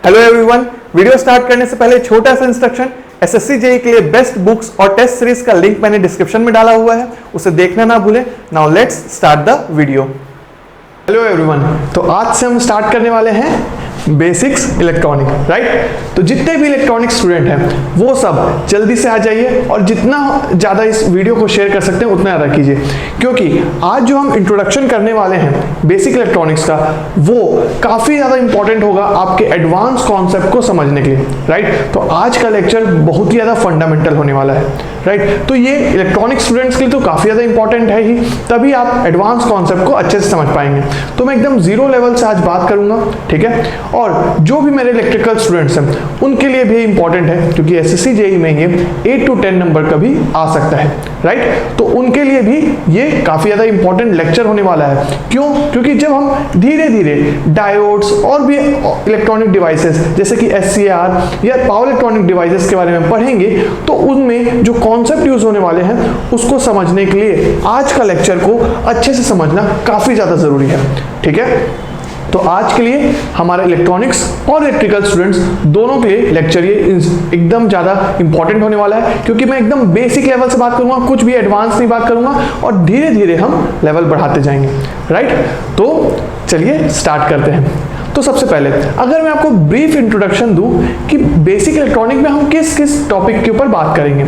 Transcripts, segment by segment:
Hello everyone, video start करने से पहले छोटा सा इंस्ट्रक्शन। एसएससी जेईई के लिए बेस्ट बुक्स और टेस्ट सीरीज का लिंक मैंने डिस्क्रिप्शन में डाला हुआ है, उसे देखना ना भूलें। Now let's start the video. Hello everyone, तो आज से हम स्टार्ट करने वाले हैं बेसिक्स इलेक्ट्रॉनिक, राइट। तो जितने भी इलेक्ट्रॉनिक स्टूडेंट हैं वो सब जल्दी से आ जाइए और जितना ज़्यादा इस वीडियो को शेयर कर सकते हैं उतना ज़्यादा कीजिए, क्योंकि आज जो हम इंट्रोडक्शन करने वाले हैं बेसिक इलेक्ट्रॉनिक्स का वो काफ़ी ज़्यादा इंपॉर्टेंट होगा आपके एडवांस कॉन्सेप्ट को समझने के लिए, राइट। तो आज का लेक्चर बहुत ही ज़्यादा फंडामेंटल होने वाला है, राइट। तो ये इलेक्ट्रॉनिक स्टूडेंट्स के लिए तो काफ़ी ज़्यादा इंपॉर्टेंट है ही, तभी आप एडवांस कॉन्सेप्ट को अच्छे से समझ पाएंगे। तो मैं एकदम जीरो लेवल से आज बात करूंगा, ठीक है। और जो भी मेरे इलेक्ट्रिकल स्टूडेंट्स हैं उनके लिए भी इंपॉर्टेंट है, क्योंकि एसएससी जेईई में ये 8 to 10 नंबर का भी आ सकता है, राइट। तो उनके लिए भी ये काफ़ी ज़्यादा इंपॉर्टेंट लेक्चर होने वाला है। क्यों? क्योंकि जब हम धीरे धीरे डायोड्स और भी इलेक्ट्रॉनिक डिवाइसेस जैसे कि एससीआर या पावर इलेक्ट्रॉनिक डिवाइसेस के बारे में पढ़ेंगे, तो उनमें जो कॉन्सेप्ट यूज होने वाले हैं उसको समझने के लिए आज का लेक्चर को अच्छे से समझना काफ़ी ज़्यादा ज़रूरी है, ठीक है। तो आज के लिए हमारे इलेक्ट्रॉनिक्स और इलेक्ट्रिकल स्टूडेंट्स दोनों के लिए लेक्चर ये एकदम ज़्यादा इंपॉर्टेंट होने वाला है, क्योंकि मैं एकदम बेसिक लेवल से बात करूंगा, कुछ भी एडवांस नहीं बात करूंगा, और धीरे धीरे हम लेवल बढ़ाते जाएंगे, राइट। तो चलिए स्टार्ट करते हैं। तो सबसे पहले अगर मैं आपको ब्रीफ इंट्रोडक्शन दूं कि बेसिक इलेक्ट्रॉनिक में हम किस किस टॉपिक के ऊपर बात करेंगे,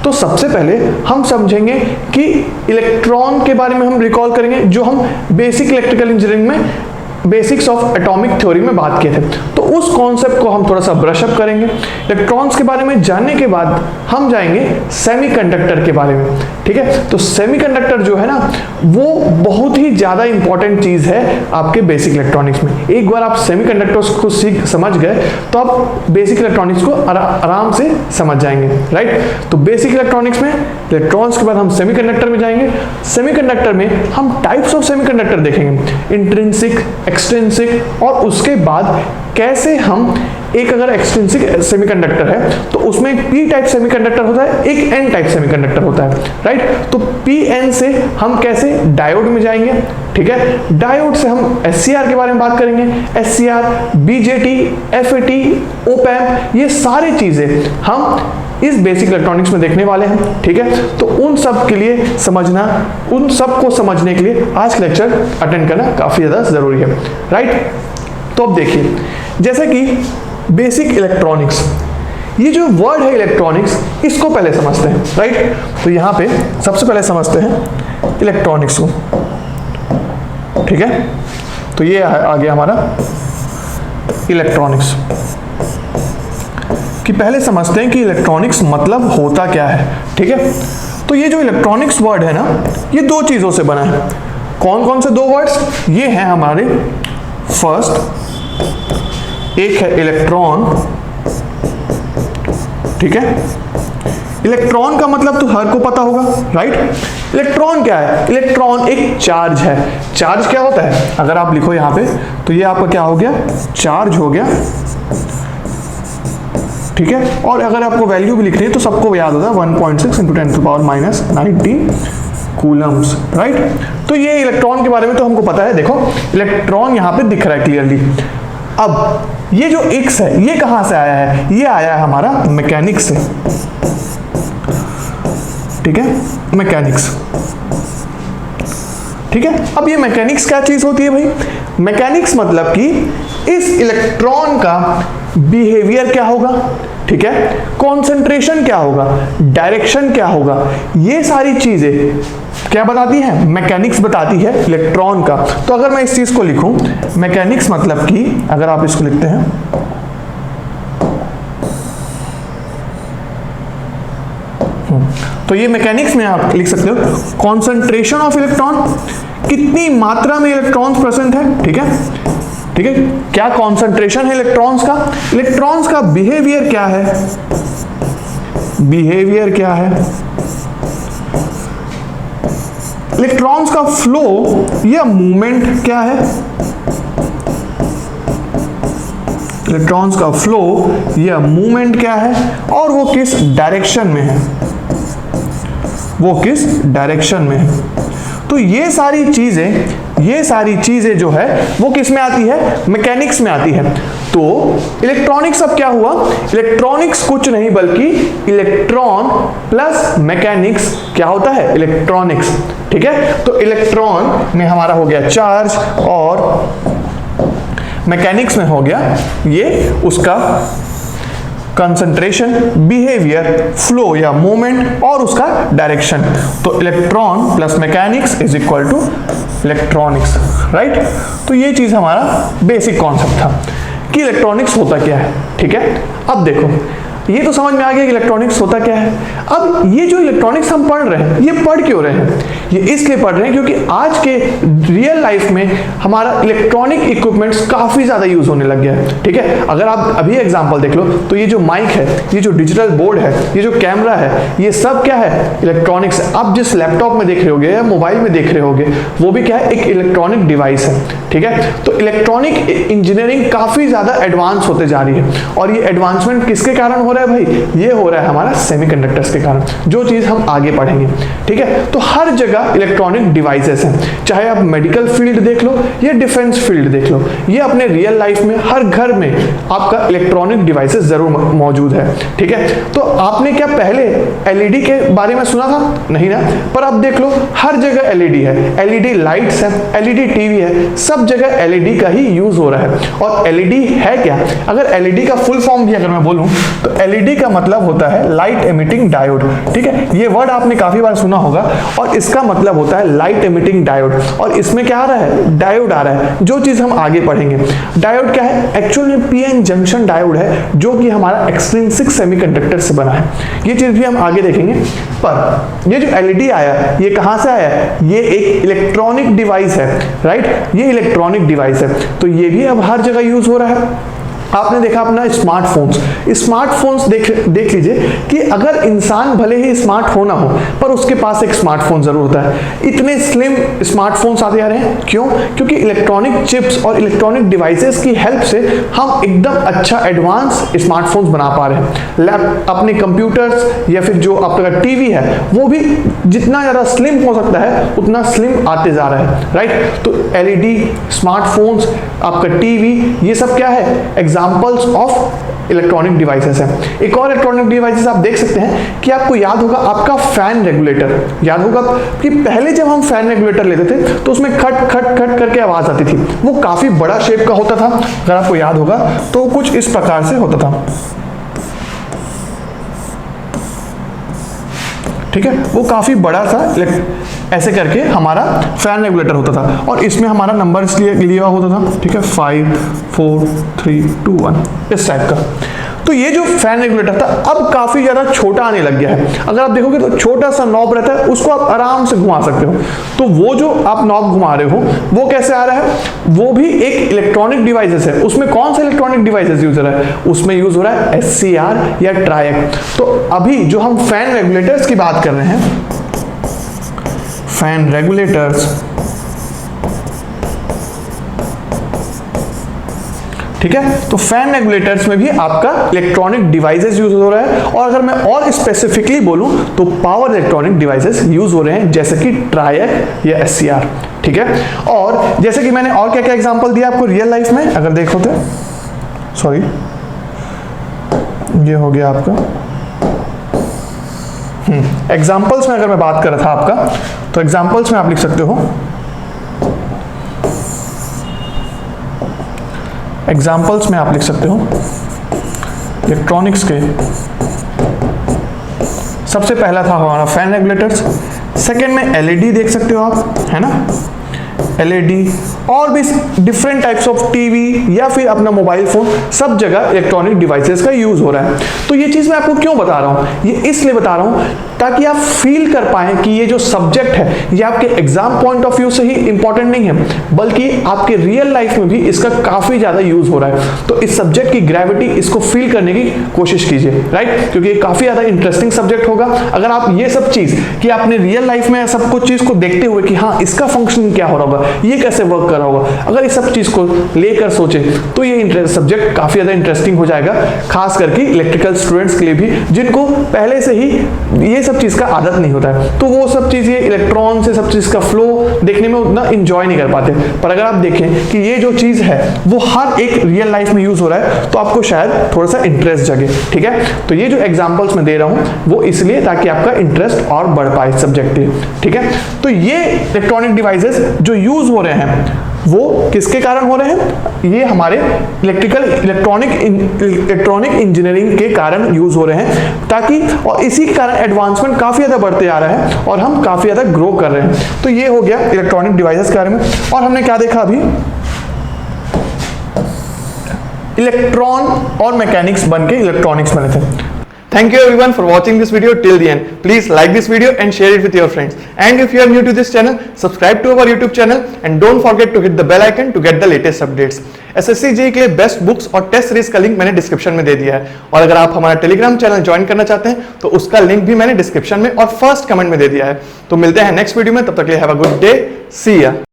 तो सबसे पहले हम समझेंगे कि इलेक्ट्रॉन के बारे में हम रिकॉल करेंगे, जो हम बेसिक इलेक्ट्रिकल इंजीनियरिंग में बेसिक्स ऑफ एटॉमिक थ्योरी में बात किए थे। तो उस कॉन्सेप्ट को हम थोड़ा सा ब्रश अप करेंगे। इलेक्ट्रॉन्स के बारे में जानने के बाद हम जाएंगे सेमीकंडक्टर के बारे में, ठीक है। तो सेमीकंडक्टर जो है ना वो बहुत ही ज़्यादा इंपॉर्टेंट चीज़ है आपके बेसिक इलेक्ट्रॉनिक्स में। एक बार आप सेमीकंडक्टर्स को समझ गए तो आप बेसिक इलेक्ट्रॉनिक्स को आराम से समझ जाएंगे, राइट। तो बेसिक इलेक्ट्रॉनिक्स में इलेक्ट्रॉन्स के बाद हम सेमीकंडक्टर में जाएंगे। सेमीकंडक्टर में हम टाइप्स ऑफ सेमीकंडक्टर देखेंगे, इंट्रिंसिक, एक्सट्रिंसिक, और उसके बाद कैसे हम एक अगर एक्सट्रिंसिक सेमीकंडक्टर है तो उसमें एक पी टाइप सेमीकंडक्टर होता है, एक एन टाइप सेमीकंडक्टर होता है, राइट। तो पी एन से हम कैसे डायोड में जाएंगे, ठीक है। डायोड से हम एससीआर के बारे में बात करेंगे, एससीआर, बीजेटी, एफएटी, ओपैम्प, ये सारी चीजें हम इस बेसिक इलेक्ट्रॉनिक्स में देखने वाले हैं, ठीक है। तो उन सब के लिए समझना, उन सब को समझने के लिए आज का लेक्चर अटेंड करना काफी ज्यादा जरूरी है, राइट। तो अब देखिए, जैसे कि बेसिक इलेक्ट्रॉनिक्स, ये जो वर्ड है इलेक्ट्रॉनिक्स, इसको पहले समझते हैं, राइट। तो यहां पे सबसे पहले समझते हैं इलेक्ट्रॉनिक्स को, ठीक है। तो ये आ गया हमारा इलेक्ट्रॉनिक्स कि पहले समझते हैं कि इलेक्ट्रॉनिक्स मतलब होता क्या है, ठीक है। तो ये जो इलेक्ट्रॉनिक्स वर्ड है ना, ये दो चीजों से बना है। कौन कौन से दो वर्ड्स? ये हैं हमारे, फर्स्ट एक है इलेक्ट्रॉन, ठीक है। इलेक्ट्रॉन का मतलब तो हर को पता होगा, राइट। इलेक्ट्रॉन क्या है? इलेक्ट्रॉन एक चार्ज है। चार्ज क्या होता है? अगर आप लिखो यहां पे तो ये आपका क्या हो गया? चार्ज हो गया, ठीक है। और अगर आपको वैल्यू भी लिखनी है तो सबको याद होता है 1.6 × 10⁻90 कूलम्स, राइट। तो ये इलेक्ट्रॉन के बारे में तो हमको पता है। देखो इलेक्ट्रॉन यहां पे दिख रहा है क्लियरली। अब ये जो एक्स है ये कहां से आया है? ये आया है हमारा मैकेनिक्स से, ठीक है, मैकेनिक्स, ठीक है। अब ये मैकेनिक्स क्या चीज होती है भाई? मैकेनिक्स मतलब कि इस इलेक्ट्रॉन का बिहेवियर क्या होगा, ठीक है, कॉन्सेंट्रेशन क्या होगा, डायरेक्शन क्या होगा, ये सारी चीजें क्या बताती है? मैकेनिक्स बताती है इलेक्ट्रॉन का। तो अगर मैं इस चीज को लिखूं, मैकेनिक्स मतलब कि अगर आप इसको लिखते हैं तो ये मैकेनिक्स में आप लिख सकते हो कॉन्सेंट्रेशन ऑफ इलेक्ट्रॉन, कितनी मात्रा में इलेक्ट्रॉन्स प्रेजेंट है, ठीक है, ठीक है। क्या कॉन्सेंट्रेशन है इलेक्ट्रॉन्स का? इलेक्ट्रॉन्स का बिहेवियर क्या है? बिहेवियर क्या है? इलेक्ट्रॉन्स का फ्लो या मूवमेंट क्या है? इलेक्ट्रॉन्स का फ्लो या मूवमेंट क्या है? और वो किस डायरेक्शन में है? वो किस डायरेक्शन में है? तो ये सारी चीजें जो है वो किस में आती है? मैकेनिक्स में आती है। तो इलेक्ट्रॉनिक्स अब क्या हुआ, इलेक्ट्रॉनिक्स कुछ नहीं बल्कि इलेक्ट्रॉन प्लस मैकेनिक्स क्या होता है, इलेक्ट्रॉनिक्स। ठीक है, तो इलेक्ट्रॉन में हमारा हो गया चार्ज और मैकेनिक्स में हो गया ये उसका कंसंट्रेशन, बिहेवियर, फ्लो या मूवमेंट और उसका डायरेक्शन। तो electron plus mechanics is equal to electronics, right. तो ये चीज हमारा बेसिक कॉन्सेप्ट था कि इलेक्ट्रॉनिक्स होता क्या है। ठीक है, अब देखो ये तो समझ में आ गया कि इलेक्ट्रॉनिक्स होता क्या है। अब ये जो इलेक्ट्रॉनिक्स हम पढ़ रहे हैं, ये पढ़ क्यों रहे हैं, ये इसलिए पढ़ रहे हैं क्योंकि आज के रियल लाइफ में हमारा इलेक्ट्रॉनिक इक्विपमेंट्स काफी ज्यादा यूज होने लग गया है। ठीक है, अगर आप अभी एग्जांपल देख लो तो ये जो माइक है, ये जो डिजिटल बोर्ड है, ये जो कैमरा है, ये सब क्या है, इलेक्ट्रॉनिक्स। आप जिस लैपटॉप में देख रहे होगे या मोबाइल में देख रहे होगे वो भी क्या है, एक इलेक्ट्रॉनिक डिवाइस है। ठीक है, तो इलेक्ट्रॉनिक इंजीनियरिंग काफी ज्यादा एडवांस होते जा रही है और ये एडवांसमेंट किसके कारण हो रहा है भाई, ये हो रहा है हमारा सेमीकंडक्टर्स के कारण, जो चीज हम आगे पढ़ेंगे। ठीक है, तो हर जगह इलेक्ट्रॉनिक डिवाइसेस हैं, चाहे आप मेडिकल फील्ड देख लो या डिफेंस फील्ड देख लो, ये अपने रियल लाइफ में हर घर में आपका इलेक्ट्रॉनिक डिवाइसेस जरूर मौजूद है। ठीक है, तो आपने क्या पहले एलईडी के बारे में सुना था, नहीं ना, पर अब देख लो हर जगह एलईडी है, एलईडी लाइट्स है, एलईडी टीवी है, सब जगह एलईडी का ही यूज हो रहा है। और एलईडी है क्या, अगर एलईडी का फुल फॉर्म भी अगर मैं बोलूं तो एलईडी का मतलब होता है लाइट एमिटिंग डायोड। ठीक है, ये वर्ड आपने काफी बार सुना होगा और इसका मतलब होता है लाइट एमिटिंग डायोड। और इसमें क्या आ रहा है, डायोड आ रहा है, जो चीज हम आगे पढ़ेंगे। डायोड क्या है, एक्चुअल में पीएन जंक्शन डायोड है जो कि हमारा एक्सट्रिंसिक सेमीकंडक्टर से बना है। ये चीज भी हम आगे देखेंगे। पर ये जो एलईडी आया ये कहां से आया है, ये एक इलेक्ट्रॉनिक डिवाइस है, राइट, ये इलेक्ट्रॉनिक डिवाइस है। तो ये भी अब हर जगह यूज हो रहा है। आपने देखा अपना स्मार्टफोन्स, स्मार्टफोन्स देख लीजिए कि अगर इंसान भले ही स्मार्टफोन ना हो पर उसके पास एक स्मार्टफोन जरूर होता है। इतने स्लिम स्मार्टफोन्स आते जा रहे हैं, क्यों, क्योंकि इलेक्ट्रॉनिक चिप्स और इलेक्ट्रॉनिक डिवाइसेस की हेल्प से हम एकदम अच्छा एडवांस स्मार्टफोन्स बना पा रहे हैं। अपने कंप्यूटर्स या फिर जो आपका टीवी है वो भी जितना ज्यादा स्लिम हो सकता है उतना स्लिम आते जा रहा है, राइट। तो एलईडी, स्मार्टफोन्स, आपका टीवी, ये सब क्या है, एग्जाम्पल्स ऑफ इलेक्ट्रॉनिक डिवाइसेस हैं। एक और इलेक्ट्रॉनिक डिवाइसेस आप देख सकते हैं कि आपको याद होगा आपका फैन रेगुलेटर, याद होगा कि पहले जब हम फैन रेगुलेटर लेते थे तो उसमें खट खट खट करके आवाज आती थी। वो काफी बड़ा शेप का होता था, अगर आपको याद होगा तो कुछ इस प्रकार से होता था। ठीक है, वो काफी बड़ा सा ऐसे करके हमारा फैन रेगुलेटर होता था और इसमें हमारा नंबर इसलिए लिया होता था। ठीक है, 5 4 3 2 1 इस टाइप का। तो ये जो फैन रेगुलेटर था अब काफी ज्यादा छोटा आने लग गया है। अगर आप देखोगे तो छोटा सा नॉब रहता है, उसको आप आराम से घुमा सकते हो। तो वो जो आप नॉब घुमा रहे हो वो कैसे आ रहा है, वो भी एक इलेक्ट्रॉनिक डिवाइसेस है। उसमें कौन सा इलेक्ट्रॉनिक डिवाइसेस यूज हो रहा है, उसमें यूज हो रहा है SCR या ट्रायक। तो अभी जो हम फैन रेगुलेटर्स की बात कर रहे हैं, फैन रेगुलेटर्स, ठीक है, तो फैन रेगुलेटर्स में भी आपका इलेक्ट्रॉनिक डिवाइसेस यूज हो रहा है। और अगर मैं और स्पेसिफिकली बोलूं तो पावर इलेक्ट्रॉनिक डिवाइसेस यूज हो रहे हैं, जैसे कि ट्रायक या SCR। ठीक है, और जैसे कि मैंने और क्या क्या एग्जांपल दिया आपको रियल लाइफ में, अगर देखो तो सॉरी ये हो गया आपका एग्जांपल्स में। अगर मैं बात कर रहा था आपका, तो एग्जांपल्स में आप लिख सकते हो, एग्जाम्पल्स में आप लिख सकते हो इलेक्ट्रॉनिक्स के। सबसे पहला था हमारा फैन रेगुलेटर्स, सेकेंड में एलईडी देख सकते हो आप, है ना, एलईडी, और भी डिफरेंट टाइप्स ऑफ टीवी या फिर अपना मोबाइल फोन, सब जगह इलेक्ट्रॉनिक डिवाइसेस का यूज हो रहा है। तो ये चीज मैं आपको क्यों बता रहा हूं, ये इसलिए बता रहा हूं ताकि आप फील कर पाएं कि ये जो सब्जेक्ट है ये आपके एग्जाम पॉइंट ऑफ व्यू से ही इंपॉर्टेंट नहीं है, बल्कि आपके रियल लाइफ में भी इसका काफी ज्यादा यूज हो रहा है। तो इस सब्जेक्ट की ग्रेविटी, इसको फील करने की कोशिश कीजिए, राइट, क्योंकि ये काफी ज्यादा इंटरेस्टिंग सब्जेक्ट होगा। अगर आप ये सब चीज कि आपने रियल लाइफ में सब कुछ चीज को देखते हुए कि हाँ इसका फंक्शन क्या हो रहा होगा, ये कैसे वर्क कर कर रहा होगा। अगर इस सब चीज को लेकर सोचे तो ये सब्जेक्ट काफी ज्यादा इंटरेस्टिंग हो जाएगा, खास करके इलेक्ट्रिकल स्टूडेंट्स के लिए भी, जिनको पहले से ही ये सब चीज का आदत नहीं होता है, तो वो सब चीज, ये इलेक्ट्रॉन से सब चीज का फ्लो देखने में उतना इंजॉय नहीं कर पाते। पर अगर आप देखें कि ये जो चीज है वो हर एक रियल लाइफ में यूज हो रहा है, तो आपको शायद थोड़ा सा इंटरेस्ट जगे। ठीक है, तो ये जो एग्जांपल्स मैं दे रहा हूं वो इसलिए ताकि आपका इंटरेस्ट और बढ़ पाए सब्जेक्ट में। ठीक है, तो ये इलेक्ट्रॉनिक डिवाइसेस जो यूज हो रहे हैं वो किसके कारण हो रहे हैं? ये हमारे इलेक्ट्रॉनिक इंजीनियरिंग के कारण यूज हो रहे हैं, ताकि और इसी के कारण एडवांसमेंट काफी ज्यादा बढ़ते आ रहा है और हम काफी ज्यादा ग्रो कर रहे हैं। तो ये हो गया इलेक्ट्रॉनिक डिवाइसेस के बारे में। और हमने क्या देखा अभी? इलेक्ट्रॉन और मैकेनिक्स बन के इलेक्ट्रॉनिक्स बने थे। Thank you everyone for watching this video till the end. Please like this video and share it with your friends. And if you are new to this channel, subscribe to our YouTube channel and don't forget to hit the bell icon to get the latest updates. SSC JEE के लिए best books और test series का link मैंने description में दे दिया है, और अगर आप हमारा टेलीग्राम चैनल ज्वाइन करना चाहते हैं तो उसका लिंक भी मैंने डिस्क्रिप्शन में और फर्स्ट कमेंट में दे दिया है। तो मिलते हैं नेक्स्ट वीडियो में, तब तक के लिए हैव अ गुड डे, सी या।